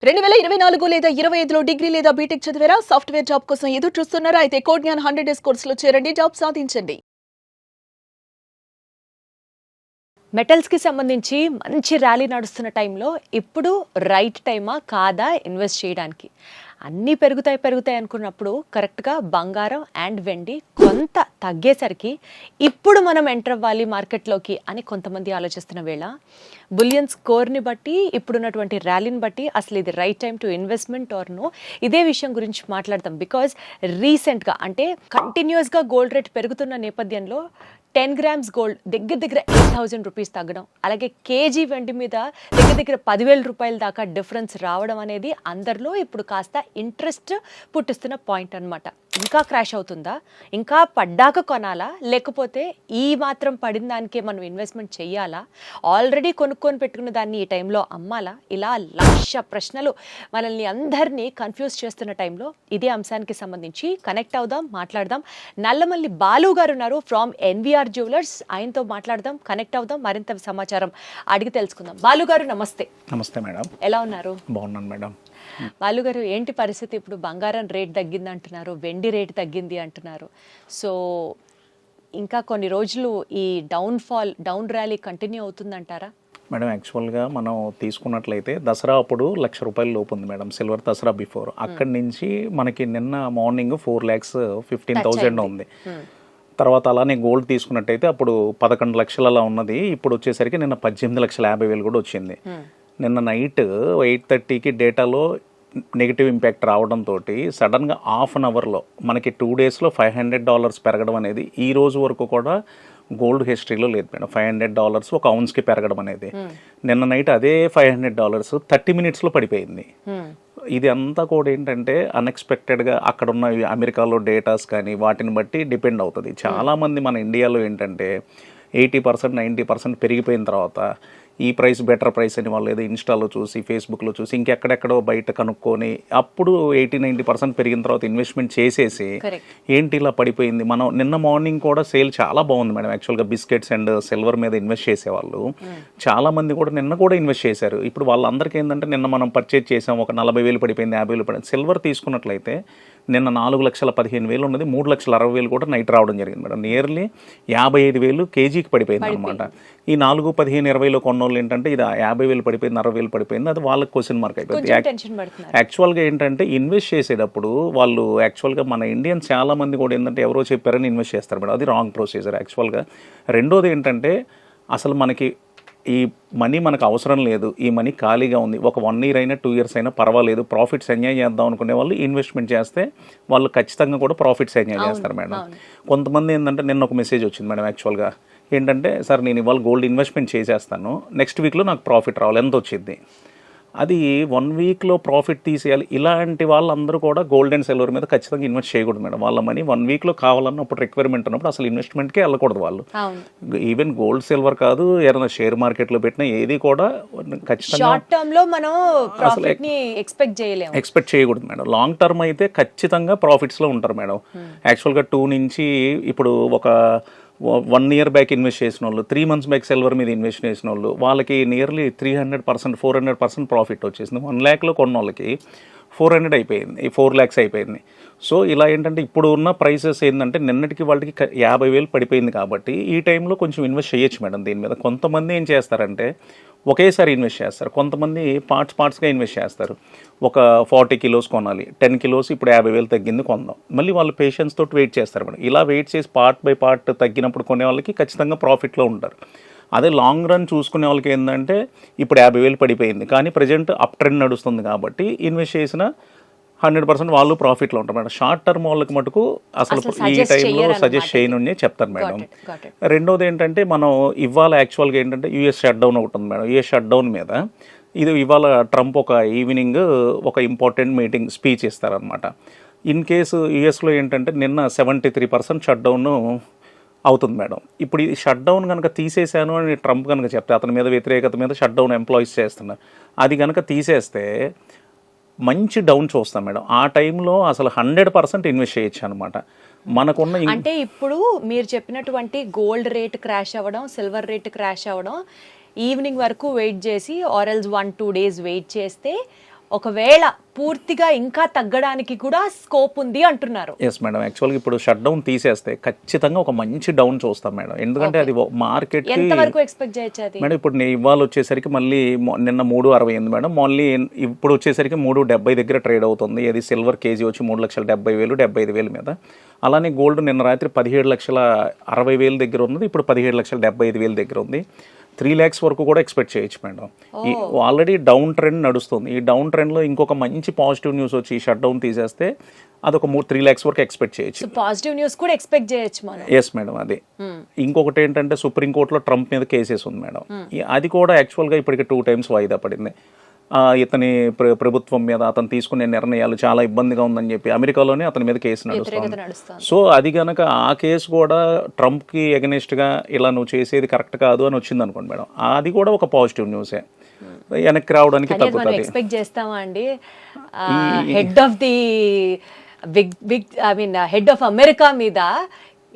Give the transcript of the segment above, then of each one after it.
2024 లేదా 25లో డిగ్రీ లేదా బీటెక్ చదివారా? సాఫ్ట్‌వేర్ జాబ్ కోసం ఎదురు చూస్తున్నారా? అయితే కోడ్ జ్ఞాన్ 100 డేస్ కోర్సులో చేరండి, జాబ్ సాధించండి. మెటల్స్‌కి సంబంధించి మంచి ర్యాలీ నడుస్తున్న టైంలో ఇప్పుడు రైట్ టైమా కాదా ఇన్వెస్ట్ చేయడానికి? అన్నీ పెరుగుతాయి అనుకున్నప్పుడు కరెక్ట్‌గా బంగారం అండ్ వెండి కొంత తగ్గేసరికి ఇప్పుడు మనం ఎంటర్ అవ్వాలి మార్కెట్‌లోకి అని కొంతమంది ఆలోచిస్తున్న వేళ బులియన్ స్కోర్‌ని బట్టి ఇప్పుడున్నటువంటి ర్యాలీని బట్టి అసలు ఇది right time to investment or no, ఇదే విషయం గురించి మాట్లాడదాం. బికాజ్ రీసెంట్‌గా అంటే కంటిన్యూస్‌గా గోల్డ్ రేట్ పెరుగుతున్న నేపథ్యంలో 10 గ్రామ్స్ గోల్డ్ దగ్గర 8,000 రూపీస్ తగ్గడం, అలాగే కేజీ వెండి మీద దగ్గర 10,000 రూపాయల దాకా డిఫరెన్స్ రావడం అనేది అందరిలో ఇప్పుడు కాస్త ఇంట్రెస్ట్ పుట్టిస్తున్న పాయింట్ అనమాట. ఇంకా క్రాష్ అవుతుందా, ఇంకా పడ్డాక కొనాలా, లేకపోతే ఈ మాత్రం పడిన దానికే మనం ఇన్వెస్ట్మెంట్ చెయ్యాలా, ఆల్రెడీ కొనుక్కొని పెట్టుకున్న దాన్ని ఈ టైంలో అమ్మాలా, ఇలా లక్ష ప్రశ్నలు మనల్ని అందరినీ కన్ఫ్యూజ్ చేస్తున్న టైంలో ఇదే అంశానికి సంబంధించి కనెక్ట్ అవుదాం, మాట్లాడదాం. నల్లమల్లి బాలు గారు ఉన్నారు ఫ్రమ్ ఎన్విఆర్ జ్యువెలర్స్. ఆయనతో మాట్లాడదాం, కనెక్ట్ అవుదాం, మరింత సమాచారం అడిగి తెలుసుకుందాం. బాలు గారు నమస్తే. నమస్తే మేడం. ఎలా ఉన్నారు? బాగున్నాను మేడం. బాలు గారు, ఏంటి పరిస్థితి? ఇప్పుడు బంగారం రేట్ తగ్గింది అంటున్నారు, వెండి రేట్ తగ్గింది అంటున్నారు. సో ఇంకా కొన్ని రోజులు ఈ డౌన్ ర్యాలీ కంటిన్యూ అవుతుందంటారా? మేడం, యాక్చువల్గా మనం తీసుకున్నట్లయితే దసరా అప్పుడు ₹1,00,000 లోపు ఉంది మేడం, సిల్వర్ దసరా బిఫోర్. అక్కడి నుంచి మనకి నిన్న మార్నింగ్ 4,15,000 ఉంది. తర్వాత అలానే గోల్డ్ తీసుకున్నట్టయితే అప్పుడు 11 లక్షలు అలా ఉన్నది, ఇప్పుడు వచ్చేసరికి నిన్న 18,50,000 కూడా వచ్చింది. నిన్న నైట్ 8:30కి డేటాలో నెగిటివ్ ఇంపాక్ట్ రావడంతో సడన్గా హాఫ్ అన్ అవర్లో మనకి 2 డేస్లో $500 పెరగడం అనేది ఈ రోజు వరకు కూడా గోల్డ్ హిస్టరీలో లేదు మేడం. $500 ఒక ఔన్స్కి పెరగడం అనేది. నిన్న నైట్ అదే $500 30 మినిట్స్లో పడిపోయింది. ఇది అంతా కూడా ఏంటంటే అన్ఎక్స్పెక్టెడ్గా అక్కడ ఉన్న అమెరికాలో డేటాస్ కానీ వాటిని బట్టి డిపెండ్ అవుతుంది. చాలామంది మన ఇండియాలో ఏంటంటే 80% 90% పెరిగిపోయిన తర్వాత ఈ ప్రైస్ బెటర్ ప్రైస్ అని వాళ్ళు ఏదో ఇన్స్టాలో చూసి ఫేస్బుక్లో చూసి ఇంకెక్కడెక్కడో బయట కనుక్కొని అప్పుడు 80-90% పెరిగిన తర్వాత ఇన్వెస్ట్మెంట్ చేసేసి ఏంటి ఇలా పడిపోయింది. మనం నిన్న మార్నింగ్ కూడా సేల్ చాలా బాగుంది మేడం. యాక్చువల్గా బిస్కెట్స్ అండ్ సిల్వర్ మీద ఇన్వెస్ట్ చేసేవాళ్ళు చాలా మంది కూడా నిన్న కూడా ఇన్వెస్ట్ చేశారు. ఇప్పుడు వాళ్ళందరికీ ఏంటంటే నిన్న మనం పర్చేజ్ చేసాం, ఒక 40,000 పడిపోయింది, 50,000 పడింది. సిల్వర్ తీసుకున్నట్లయితే నిన్న 4,15,000 ఉన్నది, 3,60,000 కూడా నైట్ రావడం జరిగింది మేడం. నియర్లీ 55,000 కేజీకి పడిపోయింది అనమాట. ఈ 4, 15, 20లో కొన్నోళ్ళు ఏంటంటే ఇది 50,000 పడిపోయింది, 60,000 పడిపోయింది, అది వాళ్ళకి క్వశ్చన్ మార్క్ అయిపోయింది. యాక్చువల్గా ఏంటంటే ఇన్వెస్ట్ చేసేటప్పుడు వాళ్ళు యాక్చువల్గా మన ఇండియన్స్ చాలా మంది కూడా ఏంటంటే ఎవరో చెప్పారని ఇన్వెస్ట్ చేస్తారు మేడం. అది రాంగ్ ప్రొసీజర్ యాక్చువల్గా. రెండోది ఏంటంటే అసలు మనకి ఈ మనీ మనకు అవసరం లేదు, ఈ మనీ ఖాళీగా ఉంది, ఒక 1 year అయినా 2 years అయినా పర్వాలేదు, ప్రాఫిట్స్ ఎంజాయ్ చేద్దాం అనుకునే వాళ్ళు ఇన్వెస్ట్మెంట్ చేస్తే వాళ్ళు ఖచ్చితంగా కూడా ప్రాఫిట్స్ ఎంజాయ్ చేస్తారు మేడం. కొంతమంది ఏంటంటే నిన్న ఒక మెసేజ్ వచ్చింది మేడం. యాక్చువల్గా ఏంటంటే సార్ నేను ఇవాళ గోల్డ్ ఇన్వెస్ట్మెంట్ చేసేస్తాను, నెక్స్ట్ వీక్లో నాకు ప్రాఫిట్ రావాలి, ఎంత వచ్చింది, అది 1 వీక్లో ప్రాఫిట్ తీసేయాలి. ఇలాంటి వాళ్ళందరూ కూడా గోల్డ్ అండ్ సిల్వర్ మీద ఖచ్చితంగా ఇన్వెస్ట్ చేయకూడదు మేడం. వాళ్ళ మనీ 1 వీక్లో కావాలన్నప్పుడు రిక్వైర్మెంట్ ఉన్నప్పుడు అసలు ఇన్వెస్ట్మెంట్కే వెళ్ళకూడదు వాళ్ళు. ఈవెన్ గోల్డ్ సిల్వర్ కాదు, ఏదైనా షేర్ మార్కెట్లో పెట్టినా ఏది కూడా ఖచ్చితంగా ఎక్స్పెక్ట్ చేయకూడదు మేడం. లాంగ్ టర్మ్ అయితే ఖచ్చితంగా ప్రాఫిట్స్లో ఉంటారు మేడం. యాక్చువల్గా 2 నుంచి ఇప్పుడు ఒక 1 year బ్యాక్ ఇన్వెస్ట్ చేసిన వాళ్ళు, 3 months బ్యాక్ సిల్వర్ మీద ఇన్వెస్ట్ చేసిన వాళ్ళు, వాళ్ళకి నియర్లీ 300%, 400% ప్రాఫిట్ వచ్చేసింది. 1 lakhలో కొన్న వాళ్ళకి 400 అయిపోయింది, 4 lakhs అయిపోయింది. సో ఇలా ఏంటంటే ఇప్పుడు ఉన్న ప్రైసెస్ ఏంటంటే నిన్నటికి వాళ్ళకి 50,000 పడిపోయింది కాబట్టి ఈ టైంలో కొంచెం ఇన్వెస్ట్ చేయొచ్చు మేడం దీని మీద. కొంతమంది ఏం చేస్తారంటే ఒకేసారి ఇన్వెస్ట్ చేస్తారు, కొంతమంది పార్ట్స్గా ఇన్వెస్ట్ చేస్తారు. ఒక 40 kilos కొనాలి, 10 kilos ఇప్పుడు 50,000 తగ్గింది కొందాం, మళ్ళీ వాళ్ళు పేషెన్స్ తోటి వెయిట్ చేస్తారు మేడం. ఇలా వెయిట్ చేసి పార్ట్ బై పార్ట్ తగ్గినప్పుడు కొనే వాళ్ళకి ఖచ్చితంగా ప్రాఫిట్లో ఉంటారు. అదే లాంగ్ రన్ చూసుకునే వాళ్ళకి ఏంటంటే ఇప్పుడు 50,000 పడిపోయింది కానీ ప్రజెంట్ అప్ ట్రెండ్ నడుస్తుంది కాబట్టి ఇన్వెస్ట్ చేసిన 100% వాళ్ళు ప్రాఫిట్లో ఉంటారు మేడం. షార్ట్ టర్మ్ వాళ్ళకి మటుకు అసలు ఈ టైంలో సజెస్ట్ చేయను చెప్తాను మేడం. రెండోది ఏంటంటే మనం ఇవాళ యాక్చువల్గా ఏంటంటే యూఎస్ షట్ డౌన్ ఒకటి ఉంది మేడం. యూఎస్ షట్ డౌన్ మీద ఇది ఇవాళ ట్రంప్ ఒక ఈవినింగ్ ఒక ఇంపార్టెంట్ మీటింగ్ స్పీచ్ ఇస్తారనమాట. ఇన్ కేసు యూఎస్లో ఏంటంటే నిన్న 73% షట్ డౌన్ అవుతుంది మేడం. ఇప్పుడు ఈ షట్ డౌన్ కనుక తీసేశాను అని ట్రంప్ కనుక చెప్తే అతని మీద వ్యతిరేకత మీద షట్ డౌన్ ఎంప్లాయీస్ చేస్తున్నారు, అది కనుక తీసేస్తే మంచి డౌన్ చూస్తాం మేడం. ఆ టైంలో అసలు 100% ఇన్వెస్ట్ చేయొచ్చు అనమాట. మనకున్న అంటే ఇప్పుడు మీరు చెప్పినటువంటి గోల్డ్ రేట్ క్రాష్ అవ్వడం, సిల్వర్ రేట్ క్రాష్ అవ్వడం, ఈవినింగ్ వరకు వెయిట్ చేసి ఆర్ ఎల్స్ 1-2 days వెయిట్ చేస్తే ఒకవేళ పూర్తిగా ఇంకా తగ్గడానికి కూడా స్కోప్ ఉంది అంటున్నారు. ఎస్ మేడం, యాక్చువల్గా ఇప్పుడు షట్ డౌన్ తీసేస్తే ఖచ్చితంగా ఒక మంచి డౌన్ చూస్తాం మేడం. ఎందుకంటే అది మార్కెట్ ఎంత వరకు ఎక్స్పెక్ట్ చేయొచ్చు అది? మేడం ఇప్పుడు ఇవాళ వచ్చేసరికి మళ్ళీ నిన్న 3.68 మేడం, మళ్ళీ ఇప్పుడు వచ్చేసరికి 3.70 దగ్గర ట్రేడ్ అవుతుంది. ఇది సిల్వర్ కేజీ వచ్చి 3,70,000 75,000 మీద. అలానే గోల్డ్ నిన్న రాత్రి 17,60,000 దగ్గర ఉన్నది, ఇప్పుడు 17,75,000 దగ్గర ఉంది. 3 lakhs వరకు కూడా ఎక్స్పెక్ట్ చేయొచ్చు మేడం. ఈ ఆల్రెడీ డౌన్ ట్రెండ్ నడుస్తుంది. ఈ డౌన్ ట్రెండ్లో ఇంకొక మంచి పాజిటివ్ న్యూస్ వచ్చి ఈ షట్ డౌన్ తీసేస్తే అదొక 3 lakhs వరకు ఎక్స్పెక్ట్ చేయొచ్చు. పాజిటివ్ న్యూస్ కూడా ఎక్స్పెక్ట్ చేయొచ్చు మనం. ఎస్ మేడం, అది ఇంకొకటి ఏంటంటే సుప్రీంకోర్టులో ట్రంప్ మీద కేసెస్ ఉంది మేడం. అది కూడా యాక్చువల్గా ఇప్పటికి 2 times వాయిదా పడింది. ఇతని ప్రభుత్వం మీద అతను తీసుకునే నిర్ణయాలు చాలా ఇబ్బందిగా ఉందని చెప్పి అమెరికాలోనే అతని మీద కేసు నడుస్తుంది. సో అది కనుక ఆ కేసు కూడా ట్రంప్కి ఎగనెస్ట్గా ఇలా నువ్వు చేసేది కరెక్ట్ కాదు అని వచ్చింది అనుకోండి మేడం, అది కూడా ఒక పాజిటివ్ న్యూసే. వెనక్కి రావడానికి తగ్గుతుంది. ఎక్స్పెక్ట్ చేస్తామా అండి head of the head of America మీద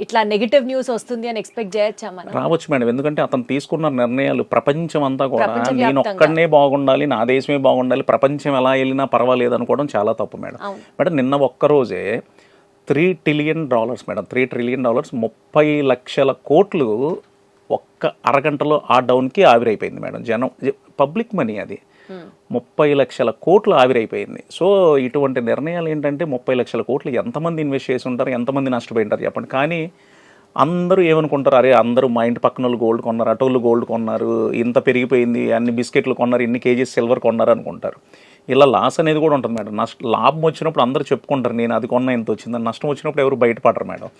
ఇట్లా నెగటివ్ న్యూస్ వస్తుంది అని ఎక్స్పెక్ట్ చేయొచ్చా మనం? రావచ్చు మేడం, ఎందుకంటే అతను తీసుకున్న నిర్ణయాలు ప్రపంచం అంతా కూడా నేను ఒక్కడనే బాగుండాలి, నా దేశమే బాగుండాలి, ప్రపంచం ఎలా వెళ్ళినా పర్వాలేదు అనుకోవడం చాలా తప్పు మేడం. మేడం నిన్న ఒక్కరోజే $3 trillion మేడం, $3 trillion 30 లక్షల కోట్లు ఒక్క అరగంటలో ఆ డౌన్కి ఆవిరైపోయింది మేడం. జనం పబ్లిక్ మనీ అది 30 లక్షల కోట్లు ఆవిరైపోయింది. సో ఇటువంటి నిర్ణయాలు ఏంటంటే 30 లక్షల కోట్లు ఎంతమంది ఇన్వెస్ట్ చేసి ఉంటారు, ఎంతమంది నష్టపోయి ఉంటారు చెప్పండి. కానీ అందరూ ఏమనుకుంటారు, అరే అందరూ మా ఇంటి పక్కన వాళ్ళు గోల్డ్ కొన్నారు, అటోళ్ళు గోల్డ్ కొన్నారు, ఇంత పెరిగిపోయింది, అన్ని బిస్కెట్లు కొన్నారు, ఇన్ని కేజీస్ సిల్వర్ కొన్నారు అనుకుంటారు. ఇలా లాస్ అనేది కూడా ఉంటుంది మేడం. లాభం వచ్చినప్పుడు అందరూ చెప్పుకుంటారు నేను అది కొన్నా ఎంత వచ్చిందని. నష్టం వచ్చినప్పుడు ఎవరు బయటపడరు మేడం.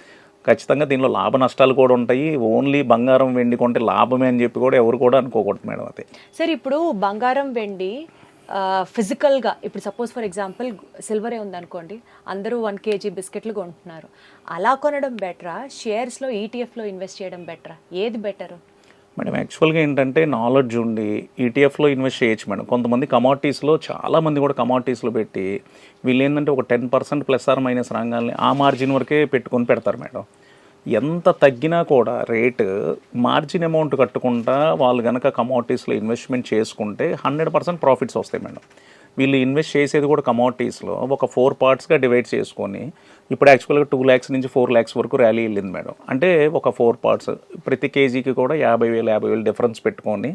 ఖచ్చితంగా దీనిలో లాభ నష్టాలు కూడా ఉంటాయి. ఓన్లీ బంగారం వెండి కొంటే లాభమే అని చెప్పి కూడా ఎవరు కూడా అనుకోకూడదు మేడం. అది సరే, ఇప్పుడు బంగారం వెండి ఫిజికల్గా ఇప్పుడు సపోజ్ ఫర్ ఎగ్జాంపుల్ సిల్వరే ఉందనుకోండి, అందరూ 1 kg బిస్కెట్లు కొంటున్నారు. అలా కొనడం బెటరా, షేర్స్లో ఈటీఎఫ్లో ఇన్వెస్ట్ చేయడం బెటరా, ఏది బెటరు మేడం? యాక్చువల్గా ఏంటంటే నాలెడ్జ్ ఉండి ఈటీఎఫ్లో ఇన్వెస్ట్ చేయొచ్చు మేడం. కొంతమంది కమాడిటీస్లో చాలామంది కూడా కమాడిటీస్లో పెట్టి వీళ్ళు ఏంటంటే ఒక 10% ప్లస్ ఆర్ మైనస్ రంగాల్ని ఆ మార్జిన్ వరకే పెట్టుకొని పెడతారు మేడం. ఎంత తగ్గినా కూడా రేటు మార్జిన్ అమౌంట్ కట్టుకుంటా వాళ్ళు కనుక కమాడిటీస్లో ఇన్వెస్ట్మెంట్ చేసుకుంటే 100% ప్రాఫిట్స్ వస్తాయి మేడం. వీళ్ళు ఇన్వెస్ట్ చేసేది కూడా కమాడిటీస్లో ఒక 4 partsగా డివైడ్ చేసుకొని ఇప్పుడు యాక్చువల్గా 2 lakhs నుంచి 4 lakhs వరకు ర్యాలీ వెళ్ళింది మేడం. అంటే ఒక 4 parts ప్రతి కేజీకి కూడా 50,000 డిఫరెన్స్ పెట్టుకొని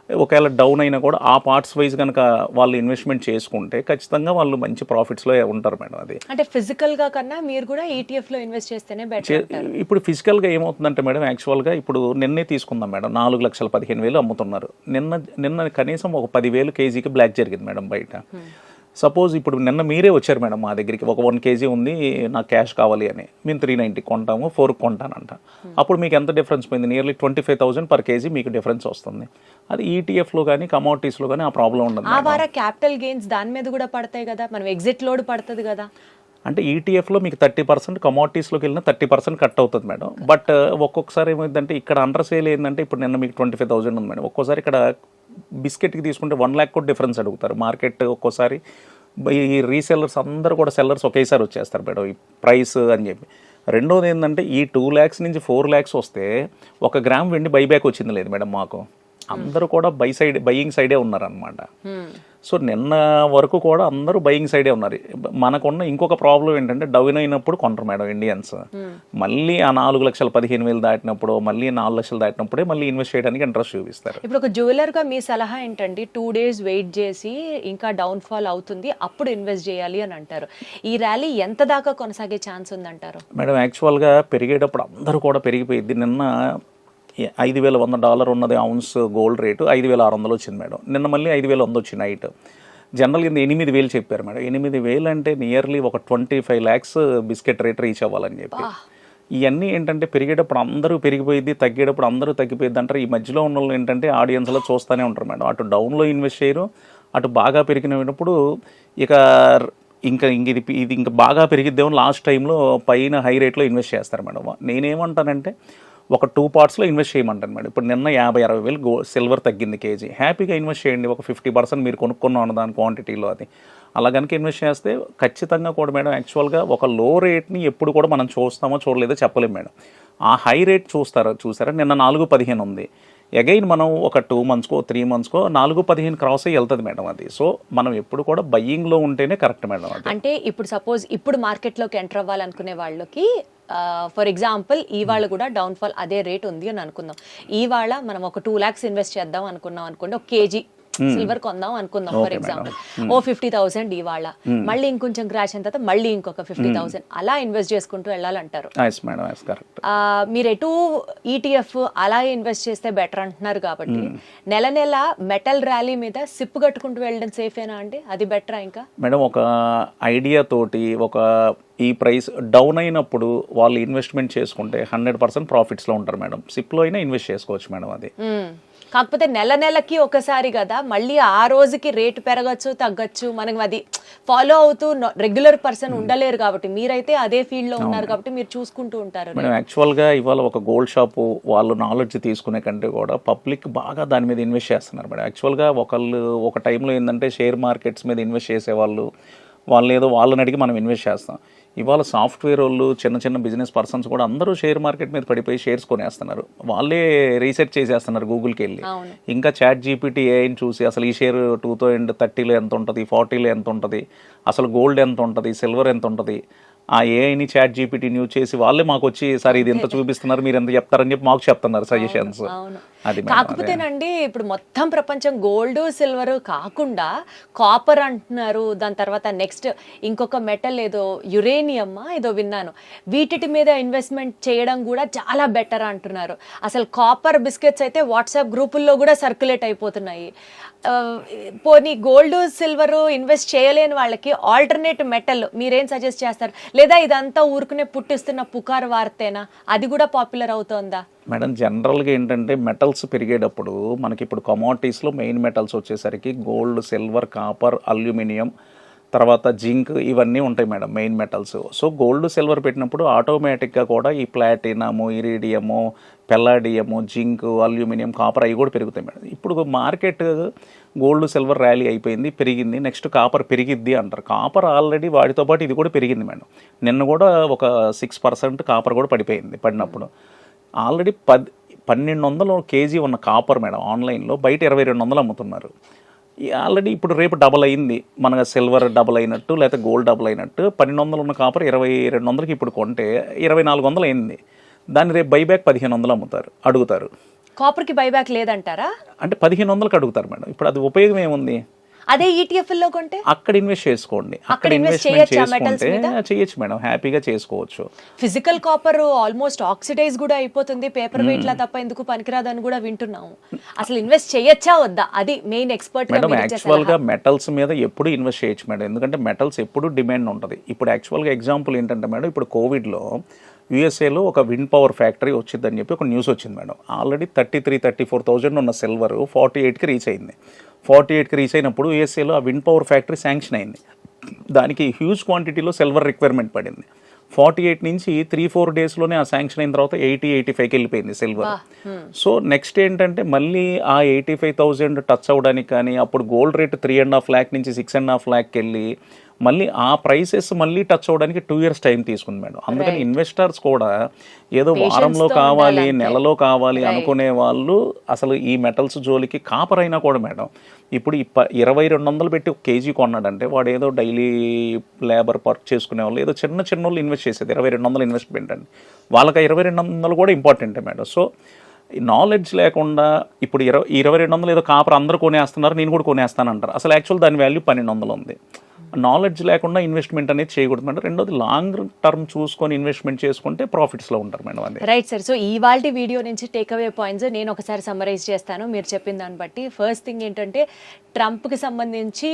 ఒకవేళ డౌన్ అయినా కూడా ఆ పార్ట్స్ వైజ్ కనుక వాళ్ళు ఇన్వెస్ట్మెంట్ చేసుకుంటే ఖచ్చితంగా వాళ్ళు మంచి ప్రాఫిట్స్లో ఉంటారు మేడం. అది అంటే ఫిజికల్గా కన్నా మీరు కూడా ఈటీఎఫ్లో ఇన్వెస్ట్ చేస్తేనే బెటర్. ఇప్పుడు ఫిజికల్గా ఏమవుతుందంటే మేడం, యాక్చువల్గా ఇప్పుడు నిన్నే తీసుకుందాం మేడం, 4,15,000 అమ్ముతున్నారు. నిన్న కనీసం ఒక 10,000 కేజీకి బ్లాక్ జరిగింది మేడం బయట. సపోజ్ ఇప్పుడు నిన్న మీరే వచ్చారు మేడం మా దగ్గరికి, ఒక 1 kg ఉంది నాకు క్యాష్ కావాలి అని, మేము 390 కొంటాము, 4 కొంటానంట. అప్పుడు మీకు ఎంత డిఫరెన్స్ పోయింది? నియర్లీ 25,000 per kg మీకు డిఫరెన్స్ వస్తుంది. అది ఈటీఎఫ్లో కానీ కమోడిటీస్లో కానీ ఆ ప్రాబ్లం ఉండదు. ఆ వార క్యాపిటల్ గెయిన్స్ దాని మీద కూడా పడతాయి కదా, మనం ఎగ్జిట్ లోడ్ పడుతుంది కదా. అంటే ఈటీఎఫ్లో మీకు 30%, కమోడిటీస్లోకి వెళ్ళిన 30% కట్ అవుతుంది మేడం. బట్ ఒక్కొక్కసారి ఏమైందంటే ఇక్కడ అండర్ సేల్ ఏంటంటే ఇప్పుడు నిన్న మీకు 25,000 ఉంది మేడం, ఒక్కోసారి ఇక్కడ బిస్కెట్కి తీసుకుంటే 1 lakh కూడా డిఫరెన్స్ అడుగుతారు మార్కెట్. ఒక్కోసారి ఈ రీసెల్లర్స్ అందరూ కూడా సెల్లర్స్ ఒకేసారి వచ్చేస్తారు మేడం ఈ ప్రైస్ అని చెప్పి. రెండోది ఏంటంటే ఈ 2 lakhs నుంచి 4 lakhs వస్తే 1 గ్రామ్ వెండి బైబ్యాక్ వచ్చింది లేదు మేడం మాకు. అందరూ కూడా బయింగ్ సైడే ఉన్నారనమాట. సో నిన్న వరకు కూడా అందరూ బయింగ్ సైడే ఉన్నారు. మనకున్న ఇంకొక ప్రాబ్లం ఏంటంటే డౌన్ అయినప్పుడు కొంటారు మేడం ఇండియన్స్. మళ్ళీ ఆ 4,15,000 దాటినప్పుడు, మళ్ళీ 4 లక్షలు దాటినప్పుడే మళ్ళీ ఇన్వెస్ట్ చేయడానికి ఇంట్రెస్ట్ చూపిస్తారు. ఇప్పుడు ఒక జ్యువెలర్గా మీ సలహా ఏంటంటే 2 days వెయిట్ చేసి ఇంకా డౌన్ఫాల్ అవుతుంది అప్పుడు ఇన్వెస్ట్ చేయాలి అని అంటారు. ఈ ర్యాలీ ఎంత దాకా కొనసాగే ఛాన్స్ ఉందంటారు మేడం? యాక్చువల్గా పెరిగేటప్పుడు అందరూ కూడా పెరిగిపోయింది. నిన్న $5,100 ఉన్నది ఔన్స్ గోల్డ్ రేటు 5,600 వచ్చింది మేడం. నిన్న మళ్ళీ 5,100 వచ్చింది నైట్. జనరల్గా 8,000 చెప్పారు మేడం. 8,000 అంటే నియర్లీ ఒక 25 lakhs బిస్కెట్ రేట్ రీచ్ అవ్వాలని చెప్పి. ఇవన్నీ ఏంటంటే పెరిగేటప్పుడు అందరూ పెరిగిపోయింది, తగ్గేటప్పుడు అందరూ తగ్గిపోయింది అంటారు. ఈ మధ్యలో ఉన్న వాళ్ళు ఏంటంటే ఆడియన్స్లో చూస్తూనే ఉంటారు మేడం. అటు డౌన్లో ఇన్వెస్ట్ చేయరు, అటు బాగా పెరిగినప్పుడు ఇంకా ఇది ఇంకా బాగా పెరిగిద్దేమో లాస్ట్ టైంలో పైన హై రేట్లో ఇన్వెస్ట్ చేస్తారు మేడం. నేనేమంటానంటే ఒక 2 partsలో ఇన్వెస్ట్ చేయమంటాను మేడం. ఇప్పుడు నిన్న 50,000-60,000 సిల్వర్ తగ్గింది కేజీ, హ్యాపీగా ఇన్వెస్ట్ చేయండి. ఒక 50% మీరు కొనుక్కున్నాను దాని క్వాంటిటీలో. అది అలా కనుక ఇన్వెస్ట్ చేస్తే ఖచ్చితంగా కూడా మేడం యాక్చువల్గా ఒక లో రేట్ని ఎప్పుడు కూడా మనం చూస్తామో చూడలేదో చెప్పలేము మేడం. ఆ హై రేట్ చూసారా? నిన్న 4,15 ఉంది, అగైన్ మనం ఒక 2 monthsకో 3 monthsకో 4-15 క్రాస్ అయ్యి వెళ్తుంది మేడం అది. సో మనం ఎప్పుడు కూడా బయ్యింగ్లో ఉంటేనే కరెక్ట్ మేడం అది. అంటే ఇప్పుడు సపోజ్ ఇప్పుడు మార్కెట్లోకి ఎంటర్ అవ్వాలనుకునే వాళ్ళకి ఫర్ ఎగ్జాంపుల్ ఇవాళ కూడా డౌన్ఫాల్ అదే రేట్ ఉంది అని అనుకుందాం. ఇవాళ మనం ఒక 2 lakhs ఇన్వెస్ట్ చేద్దాం అనుకున్నాం అనుకోండి, ఒక కేజీ సిల్వర్ కొందాం అనుకుందాం ఫర్ ఎగ్జాంపుల్, ఓ 50,000 ఇవాళ, మళ్ళీ ఇంకొంచెం క్రాష్ అయిన తర్వాత మళ్ళీ ఇంకొక 50,000 అలా ఇన్వెస్ట్ చేసుకుంటూ వెళ్ళాలంటారు. మీరు ఎటు ఈటీఎఫ్ అలా ఇన్వెస్ట్ చేస్తే బెటర్ అంటున్నారు కాబట్టి నెల నెల మెటల్ ర్యాలీ మీద సిప్ కట్టుకుంటూ వెళ్ళడం సేఫేనా అండి? అది బెటరా? ఇంకా మేడం ఒక ఐడియా తోటి ఒక ఈ ప్రైస్ డౌన్ అయినప్పుడు వాళ్ళు ఇన్వెస్ట్మెంట్ చేసుకుంటే 100% ప్రాఫిట్స్లో ఉంటారు మేడం. సిప్లో అయినా ఇన్వెస్ట్ చేసుకోవచ్చు మేడం అది. కాకపోతే నెల నెలకి ఒకసారి కదా, మళ్ళీ ఆ రోజుకి రేటు పెరగచ్చు తగ్గచ్చు, మనకి అది ఫాలో అవుతూ రెగ్యులర్ పర్సన్ ఉండలేరు కాబట్టి, మీరైతే అదే ఫీల్డ్ లో ఉన్నారు కాబట్టి మీరు చూసుకుంటూ ఉంటారు. మేడం యాక్చువల్గా ఇవాళ ఒక గోల్డ్ షాపు వాళ్ళు నాలెడ్జ్ తీసుకునే కంటే కూడా పబ్లిక్ బాగా దాని మీద ఇన్వెస్ట్ చేస్తున్నారు మేడం. యాక్చువల్గా ఒకళ్ళు ఒక టైంలో ఏంటంటే షేర్ మార్కెట్స్ మీద ఇన్వెస్ట్ చేసేవాళ్ళు, వాళ్ళు ఏదో వాళ్ళని అడిగి మనం ఇన్వెస్ట్ చేస్తాం. ఇవాళ సాఫ్ట్వేర్ వాళ్ళు, చిన్న చిన్న బిజినెస్ పర్సన్స్ కూడా అందరూ షేర్ మార్కెట్ మీద పడిపోయి షేర్స్ కొనేస్తున్నారు. వాళ్ళే రీసెర్చ్ చేసేస్తున్నారు గూగుల్కి వెళ్ళి. ఇంకా చాట్ జీపీటీ ఏఐని చూసి అసలు ఈ షేర్ 2030లో ఎంత ఉంటుంది, 40లో ఎంత ఉంటుంది, అసలు గోల్డ్ ఎంత ఉంటుంది, సిల్వర్ ఎంత ఉంటుంది, ఆ ఏఐని చాట్ జీపీటీ న్యూస్ చేసి వాళ్ళే మాకు వచ్చి సార్ ఇది ఎంత చూపిస్తున్నారు, మీరు ఎంత చెప్తారని చెప్పి మాకు చెప్తున్నారు సజెషన్స్. అది కాకపోతేనండి ఇప్పుడు మొత్తం ప్రపంచం గోల్డ్ సిల్వర్ కాకుండా కాపర్ అంటున్నారు, దాని తర్వాత నెక్స్ట్ ఇంకొక మెటల్ ఏదో యురేనియం ఏదో విన్నాను, వీటి మీద ఇన్వెస్ట్మెంట్ చేయడం కూడా చాలా బెటర్ అంటున్నారు. అసలు కాపర్ బిస్కెట్స్ అయితే వాట్సాప్ గ్రూపుల్లో కూడా సర్క్యులేట్ అయిపోతున్నాయి. పోనీ గోల్డ్ సిల్వర్ ఇన్వెస్ట్ చేయలేని వాళ్ళకి ఆల్టర్నేట్ మెటల్ మీరేం సజెస్ట్ చేస్తారు? లేదా ఇదంతా ఊరుకునే పుట్టిస్తున్న పుకారు వార్తేనా? అది కూడా పాపులర్ అవుతోందా? మేడం జనరల్గా ఏంటంటే మెటల్స్ పెరిగేటప్పుడు మనకి ఇప్పుడు కమోడిటీస్లో మెయిన్ మెటల్స్ వచ్చేసరికి గోల్డ్, సిల్వర్, కాపర్, అల్యూమినియం, తర్వాత జింక్, ఇవన్నీ ఉంటాయి madam main metals. So gold, silver పెట్టినప్పుడు ఆటోమేటిక్గా కూడా ఈ ప్లాటినము, ఇరీడియము, పెల్లాడియము, జింక్, అల్యూమినియం, కాపర్ అవి కూడా పెరుగుతాయి మేడం. ఇప్పుడు మార్కెట్ గోల్డ్, సిల్వర్ ర్యాలీ అయిపోయింది, పెరిగింది, నెక్స్ట్ కాపర్ పెరిగిద్ది అంటారు. కాపర్ ఆల్రెడీ వాటితో పాటు ఇది కూడా పెరిగింది మేడం. నిన్న కూడా ఒక 6% కాపర్ కూడా పడినప్పుడు ఆల్రెడీ 1200 కేజీ ఉన్న కాపర్ మేడం ఆన్లైన్లో బయట 2200 అమ్ముతున్నారు. ఆల్రెడీ ఇప్పుడు రేపు డబల్ అయింది, మన సిల్వర్ డబల్ అయినట్టు లేకపోతే గోల్డ్ డబల్ అయినట్టు. 1200 ఉన్న కాపర్ 2200కి ఇప్పుడు కొంటే 2400 అయింది. దాన్ని రేపు బైబ్యాక్ 1500 అడుగుతారు. కాపర్కి బైబ్యాక్ లేదంటారా? అంటే 1500కి అడుగుతారు మేడం. ఇప్పుడు అది ఉపయోగం ఏముంది? అదే ఈటీఎఫ్ లో కొంటే అక్కడ ఇన్వెస్ట్ చేసుకోండి, అక్కడ ఇన్వెస్ట్మెంట్ చేసుకుంటే చేయొచ్చు మేడం, హ్యాపీగా చేసుకోవచ్చు. ఫిజికల్ కాపర్ ఆల్మోస్ట్ ఆక్సిడైజ్ కూడా అయిపోతుంది, పేపర్ వెయిట్ లా తప్ప ఎందుకు పనికిరాదని కూడా వింటున్నాము. అసలు ఇన్వెస్ట్ చేయొచ్చా వద్దా? అది మెయిన్ ఎక్స్పర్ట్ మేడం. యాక్చువల్ గా మెటల్స్ మీద ఎప్పుడు ఇన్వెస్ట్ చేయొచ్చు మేడం, ఎందుకంటే మెటల్స్ ఎప్పుడు డిమాండ్ ఉంటుంది. ఇప్పుడు యాక్చువల్గా ఎగ్జాంపుల్ ఏంటంటే మేడం, ఇప్పుడు కోవిడ్లో యూఎస్ఏలో ఒక విండ్ పవర్ ఫ్యాక్టరీ వచ్చిందని చెప్పి ఒక న్యూస్ వచ్చింది మేడం. ఆల్రెడీ 34,000 ఉన్న సిల్వర్ 48కి రీచ్ అయింది. 48కి రీచ్ అయినప్పుడు యూఎస్ఏలో ఆ విండ్ పవర్ ఫ్యాక్టరీ శాంక్షన్ అయింది. దానికి హ్యూజ్ క్వాంటిటీలో సిల్వర్ రిక్వైర్మెంట్ పడింది. 48 నుంచి 3-4 డేస్లోనే ఆ శాంక్షన్ అయిన తర్వాత 80-85కి వెళ్ళిపోయింది సిల్వర్. సో నెక్స్ట్ ఏంటంటే మళ్ళీ ఆ 85,000 టచ్ అవ్వడానికి కానీ, అప్పుడు గోల్డ్ రేట్ 3.5 lakh నుంచి 6.5 lakh వెళ్ళి మళ్ళీ ఆ ప్రైసెస్ మళ్ళీ టచ్ అవ్వడానికి 2 years టైం తీసుకుంది మేడం. అందుకని ఇన్వెస్టర్స్ కూడా ఏదో వారంలో కావాలి, నెలలో కావాలి అనుకునే వాళ్ళు అసలు ఈ మెటల్స్ జోలికి, కాపర్ అయినా కూడా మేడం ఇప్పుడు 2200 పెట్టి ఒక కేజీ కొన్నాడంటే వాడు ఏదో డైలీ లేబర్ వర్క్ చేసుకునే వాళ్ళు, ఏదో చిన్న వాళ్ళు ఇన్వెస్ట్ చేసేది 2200 ఇన్వెస్ట్మెంట్ అండి. వాళ్ళకి 2200 కూడా ఇంపార్టెంటే మేడం. సో నాలెడ్జ్ లేకుండా ఇప్పుడు 2200 ఏదో కాపర్ అందరూ కొనేస్తున్నారు, నేను కూడా కొనేస్తాను అంటారు. అసలు యాక్చువల్ దాని వాల్యూ 1200 ఉంది. నాలెడ్జ్ లేకుండా ఇన్వెస్ట్మెంట్ అనేది చేయకూడదు మేడం. రెండోది లాంగ్ టర్మ్ చూసుకొని ఇన్వెస్ట్మెంట్ చేసుకుంటే ప్రాఫిట్స్లో ఉంటారు మేడం. అది రైట్ సార్. సో ఇవాల్టి వీడియో నుంచి టేక్ అవే పాయింట్స్ నేను ఒకసారి సమ్మరైజ్ చేస్తాను మీరు చెప్పిన దాన్ని బట్టి. ఫస్ట్ థింగ్ ఏంటంటే ట్రంప్కి సంబంధించి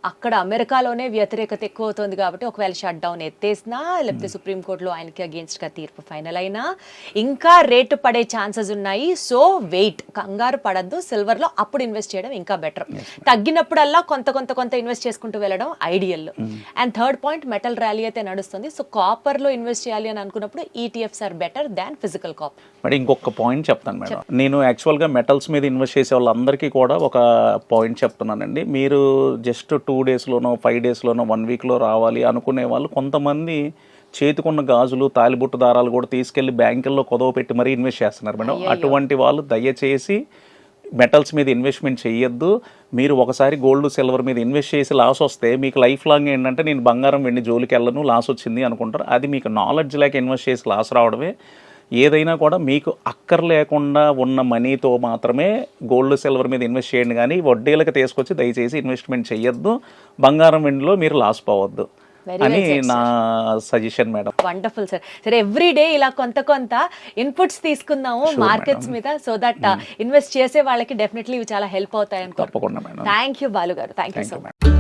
అక్కడ అమెరికాలోనే వ్యతిరేకత ఎక్కువ అవుతుంది కాబట్టి ఒకవేళ షట్ డౌన్ ఎత్తేసినా లేకపోతే సుప్రీంకోర్టులో ఆయనకి అగేన్స్ట్గా తీర్పు ఫైనల్ అయినా ఇంకా రేటు పడే ఛాన్సెస్ ఉన్నాయి. సో వెయిట్, కంగారు పడద్దు, సిల్వర్లో అప్పుడు ఇన్వెస్ట్ చేయడం ఇంకా బెటర్. తగ్గినప్పుడల్లా కొంత ఇన్వెస్ట్ చేసుకుంటూ వెళ్ళడం ideal. And third point, metal rally అయితే నడుస్తుంది. సో కాపర్లో ఇన్వెస్ట్ చేయాలి అని అనుకున్నప్పుడు ETFs are better than physical copper. మరి ఇంకొక పాయింట్ చెప్తాను మేడం. నేను యాక్చువల్గా మెటల్స్ మీద ఇన్వెస్ట్ చేసే వాళ్ళందరికీ కూడా ఒక పాయింట్ చెప్తున్నానండి. మీరు జస్ట్ 2 daysలోనో 5 daysలోనో 1 weekలో రావాలి అనుకునే వాళ్ళు కొంతమంది చేతికున్న గాజులు తాలిబొట్టు దారాలు కూడా తీసుకెళ్లి బ్యాంకుల్లో కొదవ పెట్టి మరీ ఇన్వెస్ట్ చేస్తున్నారు మేడం. అటువంటి వాళ్ళు దయచేసి మెటల్స్ మీద ఇన్వెస్ట్మెంట్ చేయొద్దు. మీరు ఒకసారి గోల్డ్ సిల్వర్ మీద ఇన్వెస్ట్ చేసి లాస్ వస్తే మీకు లైఫ్ లాంగ్ ఏంటంటే నేను బంగారం వెండి జోలికి వెళ్ళను లాస్ వచ్చింది అనుకుంటారు. అది మీకు నాలెడ్జ్ లేక ఇన్వెస్ట్ చేసి లాస్ రావడమే. ఏదైనా కూడా మీకు అక్కర్ లేకుండా ఉన్న మనీతో మాత్రమే గోల్డ్ సిల్వర్ మీద ఇన్వెస్ట్ చేయండి, కానీ వడ్డీలకు తీసుకొచ్చి దయచేసి ఇన్వెస్ట్మెంట్ చేయొద్దు. బంగారం వెండిలో మీరు లాస్ పోవద్దు అని నా సజెషన్ మేడం. Wonderful sir. సరే ఎవ్రీ డే ఇలా కొంత కొంత ఇన్పుట్స్ తీసుకుందాము మార్కెట్స్ మీద, సో దట్ ఇన్వెస్ట్ చేసే వాళ్ళకి డెఫినెట్లీ ఇవి చాలా హెల్ప్ అవుతాయి అనుకో. తప్పకుండా మేడం. థ్యాంక్ యూ బాలు గారు, థ్యాంక్ యూ సో మచ్.